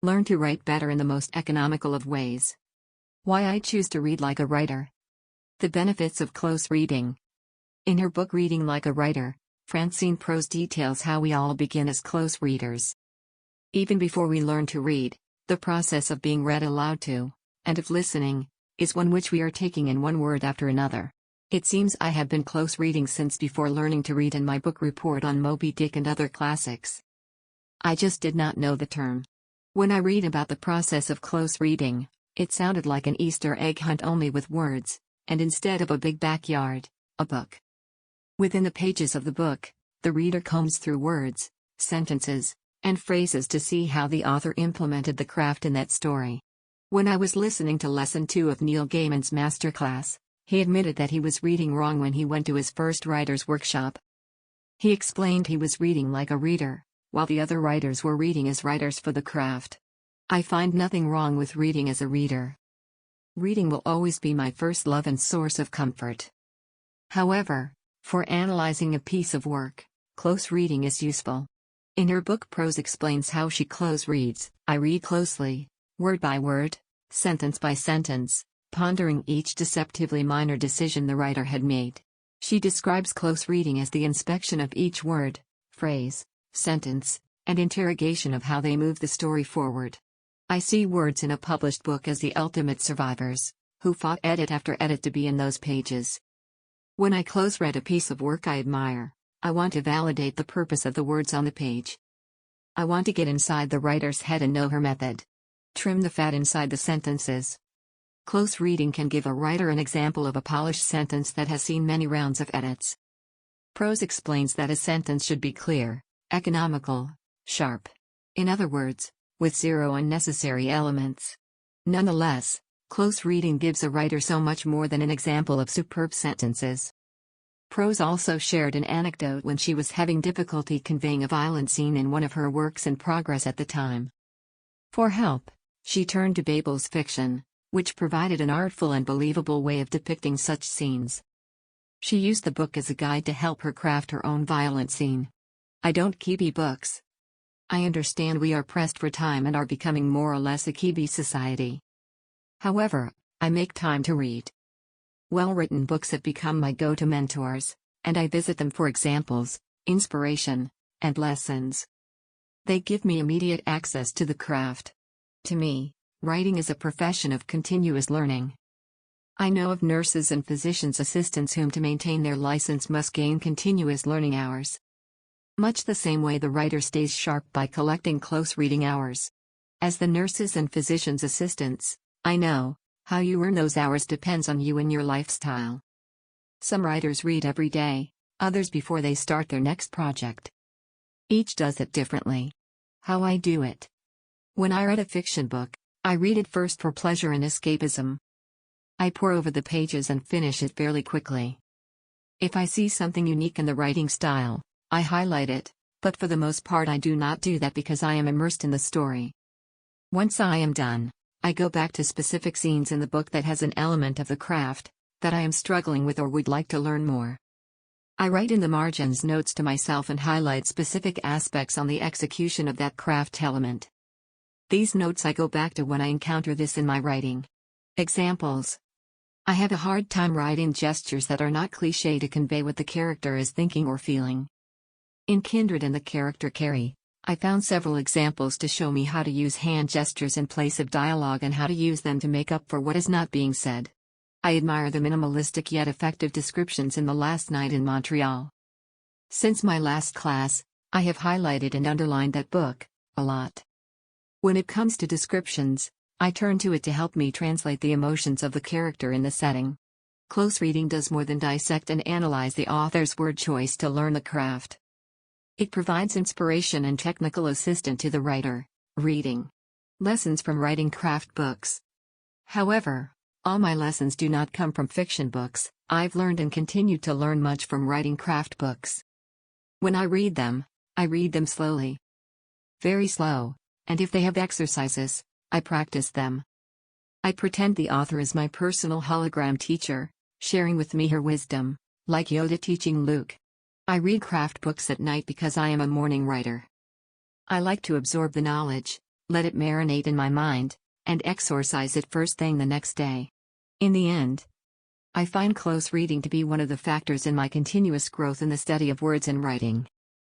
Learn to write better in the most economical of ways. Why I choose to read like a writer. The benefits of close reading. In her book Reading Like a Writer, Francine Prose details how we all begin as close readers. Even before we learn to read, the process of being read aloud to, and of listening, is one which we are taking in one word after another. It seems I have been close reading since before learning to read in my book report on Moby Dick and other classics. I just did not know the term. When I read about the process of close reading, it sounded like an Easter egg hunt only with words, and instead of a big backyard, a book. Within the pages of the book, the reader combs through words, sentences, and phrases to see how the author implemented the craft in that story. When I was listening to Lesson 2 of Neil Gaiman's masterclass, he admitted that he was reading wrong when he went to his first writer's workshop. He explained he was reading like a reader, while the other writers were reading as writers for the craft. I find nothing wrong with reading as a reader. Reading will always be my first love and source of comfort. However, for analyzing a piece of work, close reading is useful. In her book Prose explains how she close reads. I read closely, word by word, sentence by sentence, pondering each deceptively minor decision the writer had made. She describes close reading as the inspection of each word, phrase, sentence, and interrogation of how they move the story forward. I see words in a published book as the ultimate survivors, who fought edit after edit to be in those pages. When I close read a piece of work I admire, I want to validate the purpose of the words on the page. I want to get inside the writer's head and know her method. Trim the fat inside the sentences. Close reading can give a writer an example of a polished sentence that has seen many rounds of edits. Prose explains that a sentence should be clear, economical, sharp. In other words, with zero unnecessary elements. Nonetheless, close reading gives a writer so much more than an example of superb sentences. Prose also shared an anecdote when she was having difficulty conveying a violent scene in one of her works in progress at the time. For help, she turned to Babel's fiction, which provided an artful and believable way of depicting such scenes. She used the book as a guide to help her craft her own violent scene. I don't keep e-books. I understand we are pressed for time and are becoming more or less a Kiwi society. However, I make time to read. Well-written books have become my go-to mentors, and I visit them for examples, inspiration, and lessons. They give me immediate access to the craft. To me, writing is a profession of continuous learning. I know of nurses and physicians' assistants whom to maintain their license must gain continuous learning hours. Much the same way the writer stays sharp by collecting close reading hours. As the nurses and physicians' assistants, I know, how you earn those hours depends on you and your lifestyle. Some writers read every day, others before they start their next project. Each does it differently. How I do it. When I read a fiction book, I read it first for pleasure and escapism. I pore over the pages and finish it fairly quickly. If I see something unique in the writing style, I highlight it, but for the most part I do not do that because I am immersed in the story. Once I am done, I go back to specific scenes in the book that has an element of the craft that I am struggling with or would like to learn more. I write in the margins notes to myself and highlight specific aspects on the execution of that craft element. These notes I go back to when I encounter this in my writing. Examples. I have a hard time writing gestures that are not cliché to convey what the character is thinking or feeling. In Kindred and the character Carrie, I found several examples to show me how to use hand gestures in place of dialogue and how to use them to make up for what is not being said. I admire the minimalistic yet effective descriptions in The Last Night in Montreal. Since my last class, I have highlighted and underlined that book a lot. When it comes to descriptions, I turn to it to help me translate the emotions of the character in the setting. Close reading does more than dissect and analyze the author's word choice to learn the craft. It provides inspiration and technical assistance to the writer. Reading. Lessons from writing craft books. However, all my lessons do not come from fiction books. I've learned and continue to learn much from writing craft books. When I read them slowly. Very slow, and if they have exercises, I practice them. I pretend the author is my personal hologram teacher, sharing with me her wisdom, like Yoda teaching Luke. I read craft books at night because I am a morning writer. I like to absorb the knowledge, let it marinate in my mind, and exorcise it first thing the next day. In the end, I find close reading to be one of the factors in my continuous growth in the study of words and writing.